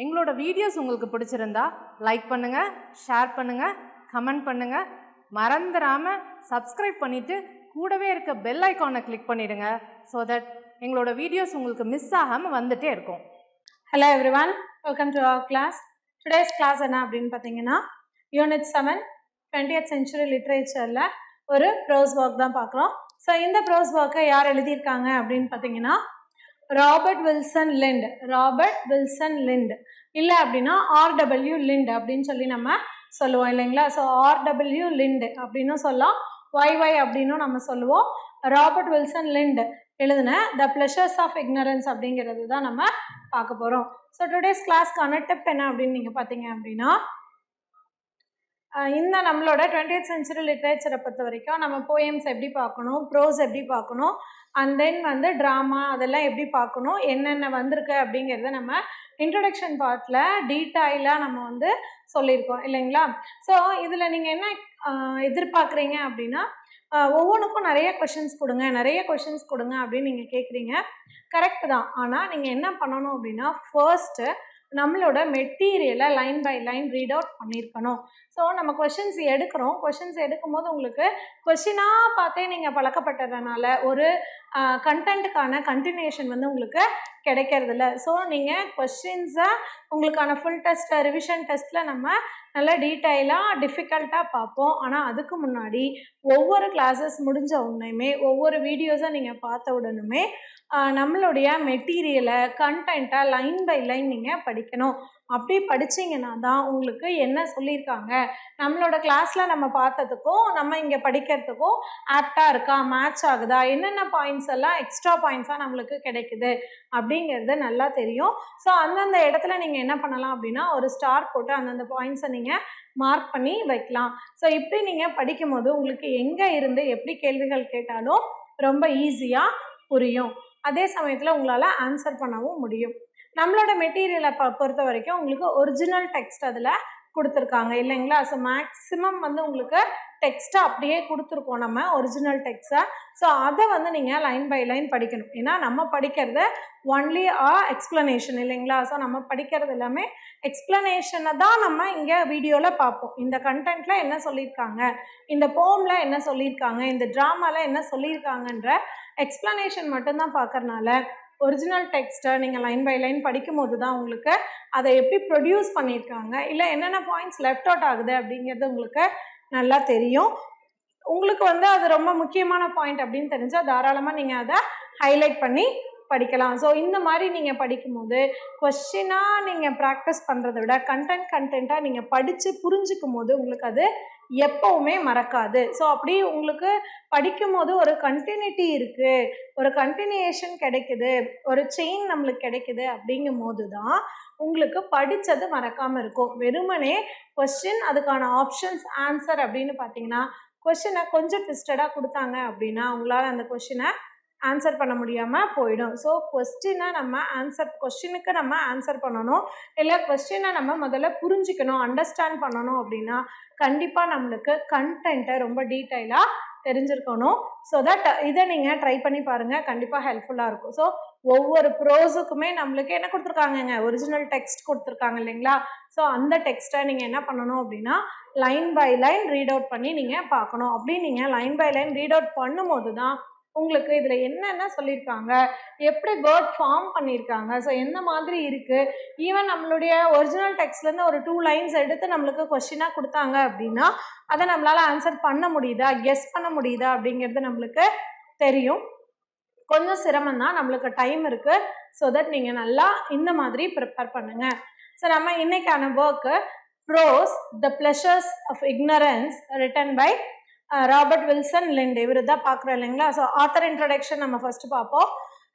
எங்களோட வீடியோஸ் உங்களுக்கு பிடிச்சிருந்தா லைக் பண்ணுங்கள், ஷேர் பண்ணுங்கள், கமெண்ட் பண்ணுங்கள். மறந்துடாமல் சப்ஸ்கிரைப் பண்ணிவிட்டு கூடவே இருக்க பெல் ஐக்கானை கிளிக் பண்ணிவிடுங்க. ஸோ தட் எங்களோட வீடியோஸ் உங்களுக்கு மிஸ் ஆகாமல் வந்துட்டே இருக்கும். Hello everyone, welcome to our class. Today's class என்ன அப்படின்னு பார்த்தீங்கன்னா, யூனிட் 7 20th century லிட்ரேச்சரில் ஒரு ப்ரோஸ் ஒர்க் தான் பார்க்குறோம். ஸோ இந்த ப்ரோஸ் ஒர்க்கை யார் எழுதியிருக்காங்க அப்படின்னு பார்த்தீங்கன்னா, ராபர்ட் வில்சன் லிண்ட் இல்லை அப்படின்னா R.W. லிண்ட் அப்படின்னு சொல்லி நம்ம சொல்லுவோம் இல்லைங்களா. So R.W. லிண்ட் அப்படின்னு சொல்லலாம், YY அப்படின்னும் நம்ம சொல்லுவோம். ராபர்ட் வில்சன் லிண்ட் எழுதுன த ப்ளஷர்ஸ் ஆஃப் இக்னரன்ஸ் அப்படிங்கிறது தான் நம்ம பார்க்க போகிறோம். ஸோ டுடேஸ் கிளாஸ்க்கான டிப் என்ன அப்படின்னு நீங்கள் பார்த்தீங்க அப்படின்னா, இந்த நம்மளோட 20th century லிட்ரேச்சரை பொறுத்த வரைக்கும் நம்ம போயம்ஸ் எப்படி பார்க்கணும், ப்ரோஸ் எப்படி பார்க்கணும், அண்ட் தென் ட்ராமா அதெல்லாம் எப்படி பார்க்கணும், என்னென்ன வந்திருக்கு அப்படிங்கிறத நம்ம இன்ட்ரடக்ஷன் பார்ட்டில் டீட்டெயிலாக நம்ம சொல்லியிருக்கோம் இல்லைங்களா. ஸோ இதில் நீங்கள் என்ன எதிர்பார்க்குறீங்க அப்படின்னா, ஒவ்வொன்றுக்கும் நிறைய கொஷின்ஸ் கொடுங்க அப்படின்னு நீங்கள் கேட்குறீங்க. கரெக்டு தான். ஆனால் நீங்கள் என்ன பண்ணணும் அப்படின்னா, ஃபர்ஸ்ட்டு நம்மளோட மெட்டீரியலை line by line read out பண்ணியிருக்கணும். ஸோ நம்ம கொஷின்ஸ் எடுக்கும்போது உங்களுக்கு கொஷினாக பார்த்தே நீங்கள் பழக்கப்பட்டதுனால ஒரு கண்டென்ட்டுக்கான கண்டினியூஷன் உங்களுக்கு கிடைக்கிறதில்ல. ஸோ நீங்கள் கொஷின்ஸை உங்களுக்கான ஃபுல் டெஸ்ட் ரிவிஷன் டெஸ்ட்டில் நம்ம நல்லா டீட்டெயிலாக டிஃபிகல்ட்டாக பார்ப்போம். ஆனால் அதுக்கு முன்னாடி ஒவ்வொரு கிளாஸஸ் முடிஞ்ச உடனேயுமே ஒவ்வொரு வீடியோஸை நீங்கள் பார்த்த உடனுமே நம்மளுடைய மெட்டீரியலை கண்டென்ட்டை லைன் பை லைன் நீங்கள் படிக்கணும். அப்படி படிச்சிங்கன்னா தான் உங்களுக்கு என்ன சொல்லியிருக்காங்க, நம்மளோட கிளாஸில் நம்ம பார்த்ததுக்கும் நம்ம இங்கே படிக்கிறதுக்கும் ஆப்டாக இருக்கா, மேட்ச் ஆகுதா, என்னென்ன பாயிண்ட்ஸ் எல்லாம் எக்ஸ்ட்ரா பாயிண்ட்ஸாக நம்மளுக்கு கிடைக்குது அப்படிங்கிறது நல்லா தெரியும். ஸோ அந்தந்த இடத்துல நீங்கள் என்ன பண்ணலாம் அப்படின்னா, ஒரு ஸ்டார் போட்டு அந்தந்த பாயிண்ட்ஸை நீங்கள் மார்க் பண்ணி வைக்கலாம். ஸோ இப்படி நீங்கள் படிக்கும்போது உங்களுக்கு எங்கே இருந்து எப்படி கேள்விகள் கேட்டாலும் ரொம்ப ஈஸியாக புரியும். அதே சமயத்தில் உங்களால் ஆன்சர் பண்ணவும் முடியும். நம்மளோட மெட்டீரியலை பொறுத்த வரைக்கும் உங்களுக்கு ஒரிஜினல் டெக்ஸ்ட் அதில் கொடுத்துருக்காங்க இல்லைங்களா. ஸோ மேக்ஸிமம் உங்களுக்கு டெக்ஸ்ட்டை அப்படியே கொடுத்துருக்கோம் நம்ம ஒரிஜினல் டெக்ஸ்ட்டை. ஸோ அதை நீங்கள் லைன் பை லைன் படிக்கணும். ஏன்னா நம்ம படிக்கிறது ஒன்லி எக்ஸ்ப்ளனேஷன் இல்லைங்களா. ஸோ நம்ம படிக்கிறது எல்லாமே எக்ஸ்ப்ளனேஷனை தான் நம்ம இங்கே வீடியோவில் பார்ப்போம். இந்த கண்டென்ட்டில் என்ன சொல்லியிருக்காங்க, இந்த போமில் என்ன சொல்லியிருக்காங்க, இந்த ட்ராமாவில் என்ன சொல்லியிருக்காங்கன்ற எக்ஸ்ப்ளனேஷன் மட்டும்தான் பார்க்கறனால ஒரிஜினல் டெக்ஸ்ட்டை நீங்கள் லைன் பை லைன் படிக்கும்போது தான் உங்களுக்கு அதை எப்படி ப்ரொடியூஸ் பண்ணியிருக்காங்க, இல்லை என்னென்ன பாயிண்ட்ஸ் லெஃப்ட் அவுட் ஆகுது அப்படிங்கிறது உங்களுக்கு நல்லா தெரியும். உங்களுக்கு அது ரொம்ப முக்கியமான பாயிண்ட் அப்படின்னு தெரிஞ்சால் தாராளமாக நீங்கள் அதை ஹைலைட் பண்ணி படிக்கலாம். ஸோ இந்த மாதிரி நீங்கள் படிக்கும்போது கொஸ்டினாக நீங்கள் ப்ராக்டிஸ் பண்ணுறதை விட கண்டென்ட்டாக நீங்கள் படித்து புரிஞ்சிக்கும் போது உங்களுக்கு அது எப்போவுமே மறக்காது. ஸோ அப்படி உங்களுக்கு படிக்கும்போது ஒரு கண்டினியூட்டி இருக்குது, ஒரு கண்டினியூஷன் கிடைக்குது, ஒரு செயின் நம்மளுக்கு கிடைக்குது அப்படிங்கும் போது தான் உங்களுக்கு படித்தது மறக்காமல் இருக்கும். வெறுமனே கொஸ்டின் அதுக்கான ஆப்ஷன்ஸ் ஆன்சர் அப்படின்னு பார்த்தீங்கன்னா, கொஸ்டினை கொஞ்சம் ட்விஸ்டடாக கொடுத்தாங்க அப்படின்னா உங்களால் அந்த கொஸ்டினை ஆன்சர் பண்ண முடியாமல் போயிடும். ஸோ கொஸ்டினுக்கு நம்ம ஆன்சர் பண்ணணும், இல்லை கொஸ்டினை நம்ம முதல்ல புரிஞ்சிக்கணும், அண்டர்ஸ்டாண்ட் பண்ணணும் அப்படின்னா கண்டிப்பாக நம்மளுக்கு கண்டென்ட்டை ரொம்ப டீட்டெயிலாக தெரிஞ்சிருக்கணும். ஸோ தட் இதை நீங்கள் ட்ரை பண்ணி பாருங்கள், கண்டிப்பாக ஹெல்ப்ஃபுல்லாக இருக்கும். ஸோ ஒவ்வொரு ப்ரோஸுக்குமே நம்மளுக்கு என்ன கொடுத்துருக்காங்கங்க, ஒரிஜினல் டெக்ஸ்ட் கொடுத்துருக்காங்க இல்லைங்களா. ஸோ அந்த டெக்ஸ்ட்டை நீங்கள் என்ன பண்ணணும் அப்படின்னா line by line read out பண்ணி நீங்கள் பார்க்கணும். அப்படி நீங்கள் line by line read out பண்ணும்போது தான் உங்களுக்கு இதில் என்னென்ன சொல்லியிருக்காங்க, எப்படி வேர்ட் ஃபார்ம் பண்ணியிருக்காங்க, ஸோ எந்த மாதிரி இருக்குது, ஈவன் நம்மளுடைய ஒரிஜினல் டெக்ஸ்ட்லேருந்து ஒரு 2 லைன்ஸ் எடுத்து நம்மளுக்கு கொஸ்டினாக கொடுத்தாங்க அப்படின்னா அதை நம்மளால் ஆன்சர் பண்ண முடியுதா, கெஸ் பண்ண முடியுதா அப்படிங்கிறது நம்மளுக்கு தெரியும். கொஞ்சம் சிரமம் தான், நம்மளுக்கு டைம் இருக்குது. ஸோ தட் நீங்கள் நல்லா இந்த மாதிரி ப்ரிப்பேர் பண்ணுங்கள். ஸோ நம்ம இன்றைக்கான work prose the pleasures of ignorance written by Robert Wilson Lynd, இவர் தான் பார்க்குறோம் இல்லைங்களா. ஸோ ஆத்தர் இன்ட்ரடக்ஷன் நம்ம ஃபஸ்ட்டு பார்ப்போம்.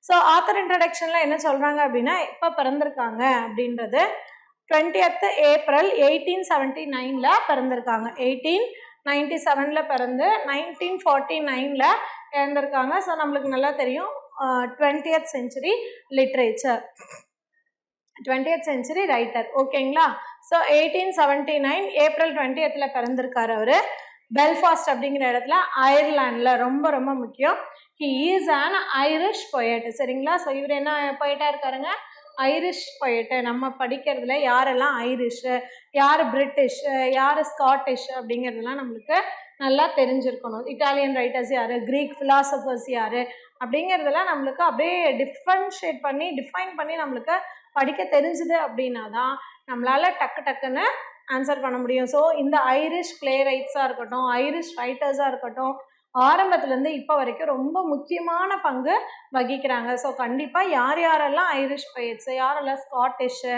ஸோ ஆத்தர் இன்ட்ரடக்ஷனில் என்ன சொல்கிறாங்க அப்படின்னா, எப்போ பிறந்திருக்காங்க அப்படின்றது 20th April 1879 பிறந்திருக்காங்க. 1897 பிறந்து 1949 இறந்திருக்காங்க. ஸோ நம்மளுக்கு நல்லா தெரியும் 20th century literature, 20th century writer ஓகேங்களா. ஸோ 1879 April 20th பிறந்திருக்காரு அவர். பெல்ஃபாஸ்ட் அப்படிங்கிற இடத்துல அயர்லாண்டில், ரொம்ப ரொம்ப முக்கியம். He is an Irish poet சரிங்களா. ஸோ இவர் என்ன பொயட்டாக இருக்காருங்க, ஐரிஷ் போயிட்டு நம்ம படிக்கிறதுல யாரெல்லாம் ஐரிஷு, யார் பிரிட்டிஷ், யார் ஸ்காட்டிஷ் அப்படிங்கிறதுலாம் நம்மளுக்கு நல்லா தெரிஞ்சிருக்கணும். இட்டாலியன் ரைட்டர்ஸ் யார், க்ரீக் ஃபிலாசபர்ஸ் யார் அப்படிங்கிறதெல்லாம் நம்மளுக்கு அப்படியே டிஃபைன் பண்ணி நம்மளுக்கு படிக்க தெரிஞ்சுது அப்படின்னா தான் நம்மளால் டக்குன்னு ஆன்சர் பண்ண முடியும். ஸோ இந்த ஐரிஷ் பிளே ரைட்ஸாக இருக்கட்டும், ஐரிஷ் ரைட்டர்ஸாக இருக்கட்டும், ஆரம்பத்துலேருந்து இப்போ வரைக்கும் ரொம்ப முக்கியமான பங்கு வகிக்கிறாங்க. ஸோ கண்டிப்பாக யாரெல்லாம் ஐரிஷ் போயிட்ஸு, யாரெல்லாம் ஸ்காட்டிஷு,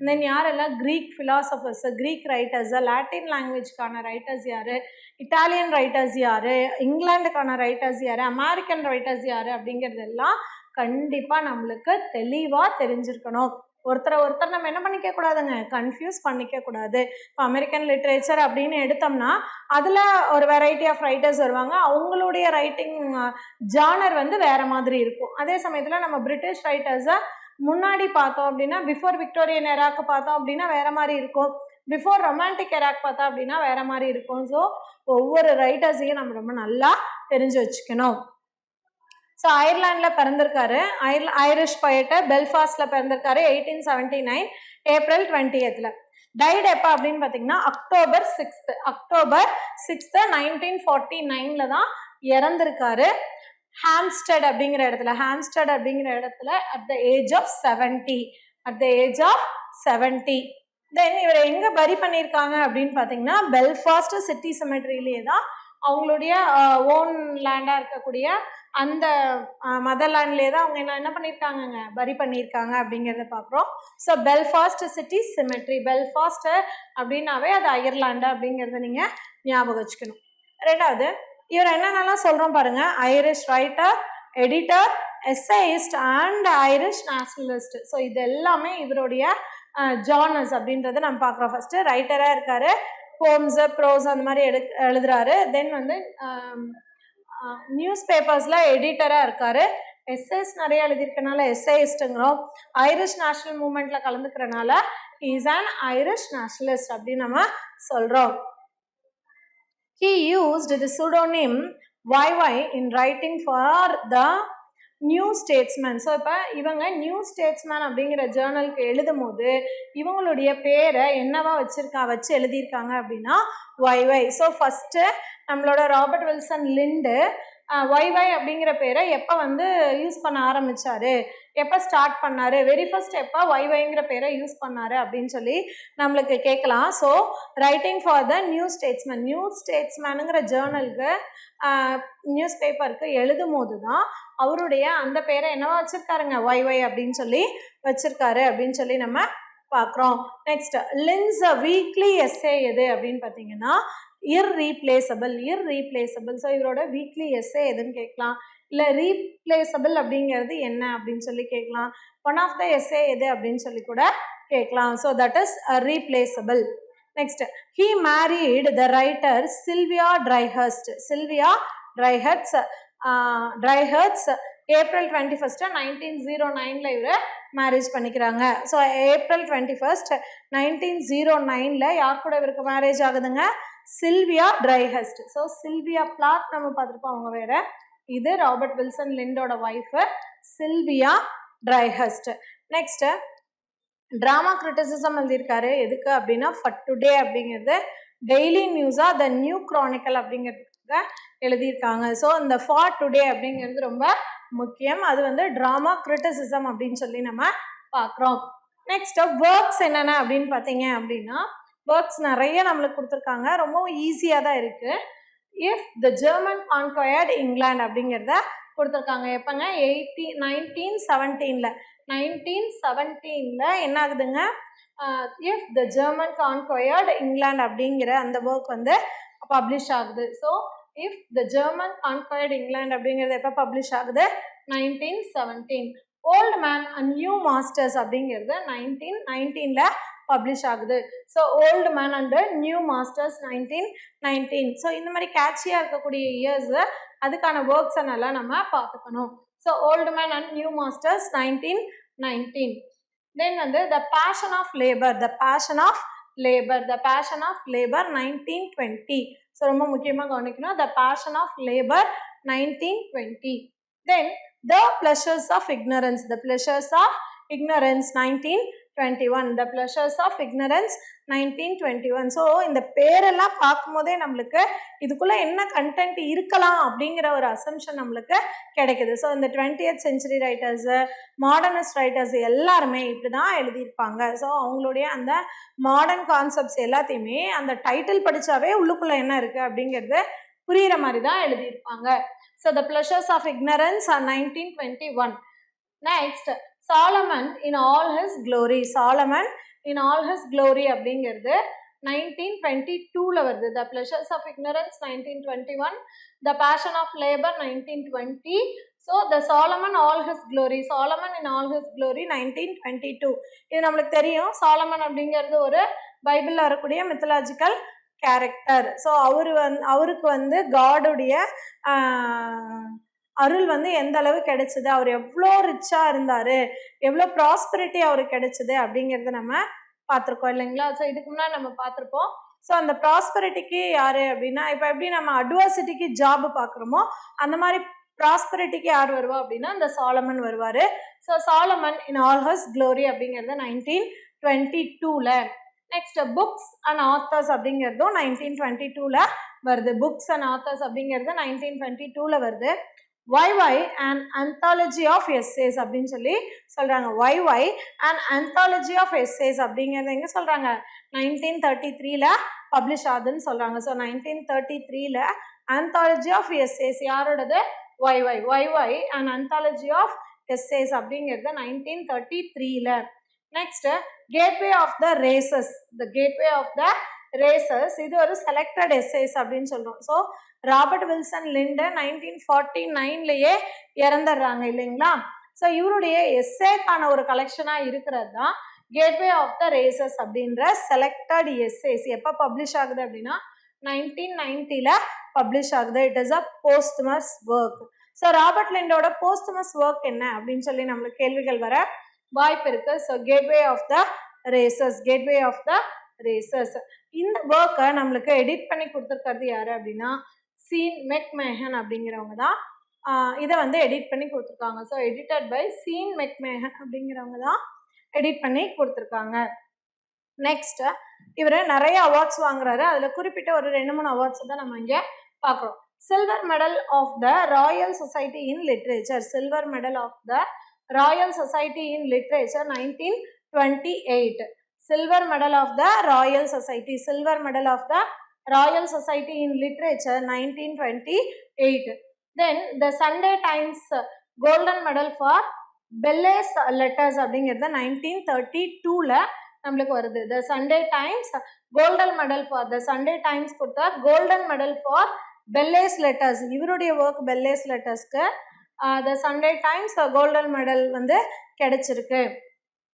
தென் யாரெல்லாம் Greek philosophers, Greek writers, Latin லாங்குவேஜ்க்கான ரைட்டர்ஸ் யார், இட்டாலியன் ரைட்டர்ஸ் யார், இங்கிலாண்டுக்கான ரைட்டர்ஸ் யார், அமெரிக்கன் ரைட்டர்ஸ் யார் அப்படிங்கிறதெல்லாம் கண்டிப்பாக நம்மளுக்கு தெளிவாக தெரிஞ்சிருக்கணும். ஒருத்தர் நம்ம என்ன பண்ணிக்க கூடாதுங்க, கன்ஃபியூஸ் பண்ணிக்க கூடாது. இப்போ அமெரிக்கன் லிட்ரேச்சர் அப்படின்னு எடுத்தோம்னா அதில் ஒரு வெரைட்டி ஆஃப் ரைட்டர்ஸ் வருவாங்க. அவங்களுடைய ரைட்டிங் ஜானர் வந்து வேறு மாதிரி இருக்கும். அதே சமயத்தில் நம்ம பிரிட்டிஷ் ரைட்டர்ஸை முன்னாடி பார்த்தோம் அப்படின்னா, பிஃபோர் விக்டோரியன் எராக்கு பார்த்தோம் அப்படின்னா வேறு மாதிரி இருக்கும், பிஃபோர் ரொமான்டிக் எராக் பார்த்தோம் அப்படின்னா வேறு மாதிரி இருக்கும். ஸோ ஒவ்வொரு ரைட்டர்ஸையும் நம்ம ரொம்ப நல்லா தெரிஞ்சு வச்சுக்கணும். ஸோ அயர்லாண்டில் பிறந்திருக்காரு, ஐரிஷ் போயிட்டு பெல்ஃபாஸ்டில் பிறந்திருக்காரு 1879 ஏப்ரல் 20th. டைட் எப்போ அப்படின்னு பார்த்தீங்கன்னா அக்டோபர் 6 1949 தான் இறந்திருக்காரு. ஹாம்ஸ்டட் அப்படிங்கிற இடத்துல அட் த ஏஜ் ஆஃப் 70. தென் இவர் எங்கே பரி பண்ணியிருக்காங்க அப்படின்னு பார்த்தீங்கன்னா பெல்ஃபாஸ்ட் சிட்டி செமெட்ரியிலே தான் அவங்களுடைய ஓன் லேண்டாக இருக்கக்கூடிய அந்த மதர்லேண்ட்லேயே தான் அவங்க என்ன பண்ணியிருக்காங்கங்க, பரி பண்ணியிருக்காங்க அப்படிங்கிறத பார்க்குறோம். So Belfast city cemetery, Belfast அப்படின்னாவே அது அயர்லாண்டு அப்படிங்கிறத நீங்கள் ஞாபகம் வச்சுக்கணும். ரெண்டாவது, இவர் என்னென்னலாம் சொல்கிறோம் பாருங்கள், Irish writer, editor, essayist and Irish nationalist. So இது எல்லாமே இவருடைய ஜானர்ஸ் அப்படின்றத நம்ம பார்க்குறோம். ஃபஸ்ட்டு ரைட்டராக இருக்கார், போம்ஸு ப்ரோஸ் அந்த மாதிரி எழுதுறாரு. தென் வந்து நியூஸ் பேப்பர்ஸில் எடிட்டராக இருக்கார், எஸ்ஏஸ் நிறைய எழுதியிருக்கனால எஸ்ஏயிஸ்ட்டுங்கிறோம். ஐரிஷ் நேஷனல் மூமெண்ட்டில் கலந்துக்கிறனால இஸ் அன் ஐரிஷ் நேஷனலிஸ்ட் அப்படின்னு நம்ம சொல்கிறோம். He used the pseudonym YY in writing for the new statesman. So இப்போ இவங்க நியூ ஸ்டேட்ஸ்மேன் அப்படிங்கிற ஜேர்னலுக்கு எழுதும் போது இவங்களுடைய பேரை என்னவா வச்சு எழுதியிருக்காங்க அப்படின்னா YY. ஸோ ஃபஸ்ட்டு நம்மளோட ராபர்ட் வில்சன் லிண்டு YY அப்படிங்கிற பேரை எப்போ வந்து யூஸ் பண்ண ஆரம்பித்தார், எப்போ ஸ்டார்ட் பண்ணார், வெரி ஃபர்ஸ்ட் எப்போ YYங்கிற பேரை யூஸ் பண்ணார் அப்படின்னு சொல்லி நம்மளுக்கு கேட்கலாம். So writing for the new ஸ்டேட்ஸ்மேனுங்கிற ஜேர்னலுக்கு நியூஸ் பேப்பருக்கு எழுதும் போது தான் அவருடைய அந்த பேரை என்னவா வச்சுருக்காருங்க, YY அப்படின்னு சொல்லி வச்சுருக்காரு அப்படின்னு சொல்லி நம்ம பார்க்குறோம். நெக்ஸ்ட், லின்ஸ் வீக்லி எஸ்ஸே எது அப்படின்னு பார்த்தீங்கன்னா இர்ரீப்ளேசபிள். ஸோ இவரோட வீக்லி எஸ்ஸே எதுன்னு கேட்கலாம், இல்லை ரீப்ளேசபிள் அப்படிங்கிறது என்ன அப்படின்னு சொல்லி கேட்கலாம், ஒன் ஆஃப் த எஸ்ஸே எது அப்படின்னு சொல்லி கூட கேட்கலாம். So that is replaceable. Next, he married the writer Sylvia Dryhurst. April 21 1909 இவர் மேரேஜ் பண்ணிக்கிறாங்க. ஸோ ஏப்ரல் 21 1909 யார் கூட இவருக்கு மேரேஜ் ஆகுதுங்க, Sylvia Dryhurst. So Sylvia Plath நம்ம பார்த்துருப்போம், அவங்க வேற. இது ராபர்ட் வில்சன் லிண்டோட wife Sylvia Dryhurst. Next, drama criticism எழுதியிருக்காரு. எதுக்கு அப்படின்னா ஃபார் டுடே அப்படிங்கிறது டெய்லி நியூஸாக த நியூ க்ரானிக்கல் அப்படிங்கிறதுக்காக எழுதியிருக்காங்க. ஸோ இந்த ஃபார் டுடே அப்படிங்கிறது ரொம்ப முக்கியம். அது வந்து ட்ராமா கிரிட்டிசிசம் அப்படின்னு சொல்லி நம்ம பார்க்குறோம். நெக்ஸ்ட், ஒர்க்ஸ் என்னென்ன அப்படின்னு பார்த்தீங்க அப்படின்னா ஒர்க்ஸ் நிறைய நம்மளுக்கு கொடுத்துருக்காங்க, ரொம்பவும் ஈஸியாக தான் இருக்குது. If the German conquered England அப்படிங்கிறத கொடுத்துருக்காங்க. எப்போங்க, 1917 என்ன ஆகுதுங்க, if the German conquered England அப்படிங்கிற அந்த ஒர்க் வந்து பப்ளிஷ் ஆகுது. So if the German conquered England அப்படிங்கிறது எப்போ பப்ளிஷ் ஆகுது, 1917. Old man and new masters அப்படிங்கிறது 1919 பப்ளிஷ் ஆகுது. So old man and new masters 1919. So இந்த மாதிரி கேட்சியாக இருக்கக்கூடிய இயர்ஸு அதுக்கான ஒர்க்ஸை நல்லா நம்ம பார்த்துக்கணும். So old man and new masters 1919. Then வந்து the passion of labour 1920. So ரொம்ப முக்கியமாக கவனிக்கணும், the passion of labour 1920. Then the pleasures of ignorance ignorance 1921. The pleasures of ignorance 1921. So இந்த பேரெல்லாம் பார்க்கும்போதே நம்மளுக்கு இதுக்குள்ளே என்ன கண்டென்ட் இருக்கலாம் அப்படிங்கிற ஒரு அசம்ஷன் நம்மளுக்கு கிடைக்குது. ஸோ இந்த 20th century writers, modernist writers எல்லாருமே இப்படி தான் எழுதியிருப்பாங்க. ஸோ அவங்களுடைய அந்த மாடர்ன் கான்செப்ட்ஸ் எல்லாத்தையுமே அந்த டைட்டில் படித்தாவே உள்ளுக்குள்ளே என்ன இருக்குது அப்படிங்கிறது புரிகிற மாதிரி தான் எழுதியிருப்பாங்க. So the pleasures of ignorance are 1921. Next Solomon in all his glory. Solomon in all his glory அப்படிங்கிறது 1922 வருது. த pleasures of ignorance 1921, the passion of labor 1920. So the Solomon all his glory, Solomon in all his glory 1922. இது நம்மளுக்கு தெரியும். சாலமன் அப்படிங்கிறது ஒரு பைபிளில் வரக்கூடிய mythological character. So அவருக்கு வந்து காடுடைய அருள் வந்து எந்த அளவு கிடைச்சிது, அவர் எவ்வளோ ரிச்சாக இருந்தார், எவ்வளோ ப்ராஸ்பரிட்டி அவருக்கு கிடைச்சிது அப்படிங்கிறத நம்ம பார்த்துருக்கோம் இல்லைங்களா. ஸோ இதுக்கு முன்னாடி நம்ம பார்த்துருப்போம். ஸோ அந்த ப்ராஸ்பரிட்டிக்கு யார் அப்படின்னா, இப்போ எப்படி நம்ம அட்வர்சிட்டிக்கு ஜாப் பார்க்குறோமோ அந்த மாதிரி ப்ராஸ்பரிட்டிக்கு யார் வருவா அப்படின்னா இந்த சாலமன் வருவார். So Solomon in all his glory அப்படிங்கிறது 1922. நெக்ஸ்ட் புக்ஸ் அண்ட் ஆத்தர்ஸ் அப்படிங்கிறதும் 1922 வருது. புக்ஸ் அண்ட் ஆத்தர்ஸ் அப்படிங்கிறது 1922 வருது. YY an anthology of essays அப்படின்னு சொல்லி சொல்கிறாங்க. YY an anthology of essays அப்படிங்கிறது எங்கே சொல்கிறாங்க, 1933 பப்ளிஷ் ஆகுதுன்னு சொல்கிறாங்க. ஸோ 1933 anthology of essays யாரோடது, YY. YY an anthology of essays அப்படிங்கிறது 1933. Next gateway of the races. The gateway of the races இது ஒரு செலக்டட் எஸ்ஸேஸ் அப்படின்னு சொல்கிறோம். ஸோ ராபர்ட் வில்சன் லிண்டன் 1949 இறந்துடுறாங்க இல்லைங்களா. ஸோ இவருடைய எஸ்ஸேக்கான ஒரு கலெக்ஷனாக இருக்கிறது தான் கேட்வே ஆஃப் த ரேசஸ் அப்படின்ற செலக்டட் எஸ்ஸேஸ். எப்போ பப்ளிஷ் ஆகுது அப்படின்னா 1990 பப்ளிஷ் ஆகுது. It is a posthumous work. So Robert லிண்டோட போஸ்ட்மஸ் work என்ன அப்படின்னு சொல்லி நம்மளுக்கு கேள்விகள் வர வாய்ப்பு இருக்கு. So gateway of the races, gateway of the races இந்த ஒர்க்கை நம்மளுக்கு எடிட் பண்ணி கொடுத்துருக்கிறது யாரு அப்படின்னா சீன் மெக்மேஹன் அப்படிங்கிறவங்க தான் இதை வந்து எடிட் பண்ணி கொடுத்துருக்காங்க. ஸோ எடிட்டட் பை சீன் மெக்மேஹன் அப்படிங்கிறவங்க தான் எடிட் பண்ணி கொடுத்துருக்காங்க. நெக்ஸ்ட் இவர் நிறைய அவார்ட்ஸ் வாங்குறாரு. அதில் குறிப்பிட்ட ஒரு 2-3 அவார்ட்ஸ் தான் நம்ம இங்கே பார்க்குறோம். Silver medal of the Royal Society in literature, silver medal of the Royal Society in literature 1928. Silver Medal of the Royal Society, Silver Medal of the Royal Society in Literature 1928. Then the Sunday Times Golden Medal for Belles Letters அப்படிங்கிறது 1932 நம்மளுக்கு வருது. The Sunday Times Golden Medal for the Sunday Times கொடுத்த Golden Medal for Belles Letters, இவருடைய work Belles Lettersக்கு the Sunday Times Golden Medal வந்து கிடைச்சிருக்கு.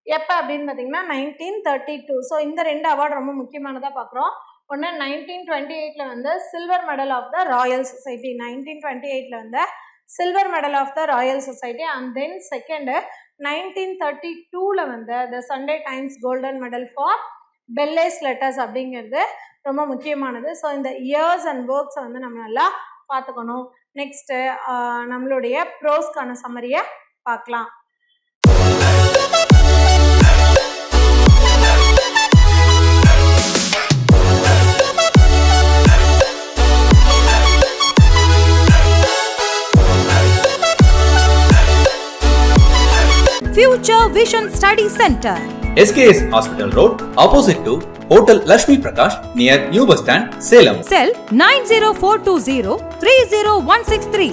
எப்போ அப்படின்னு பார்த்தீங்கன்னா 1932. ஸோ இந்த 2 அவார்டு ரொம்ப முக்கியமானதாக பார்க்குறோம். ஒன்று 1928 வந்து silver medal of the Royal Society, 1928 வந்து silver medal of the Royal Society. And then second 1932 வந்து the Sunday Times golden medal for belles lettres அப்படிங்கிறது ரொம்ப முக்கியமானது. ஸோ இந்த இயர்ஸ் அண்ட் ஒர்க்ஸை வந்து நம்ம நல்லா பார்த்துக்கணும். நெக்ஸ்ட்டு நம்மளுடைய ப்ரோஸ்க்கான சம்மரியை பார்க்கலாம். Future Vision Study Center, SKS Hospital Road, opposite to Hotel Lakshmi Prakash, near New Bus Stand, Salem. Cell 90420 30163.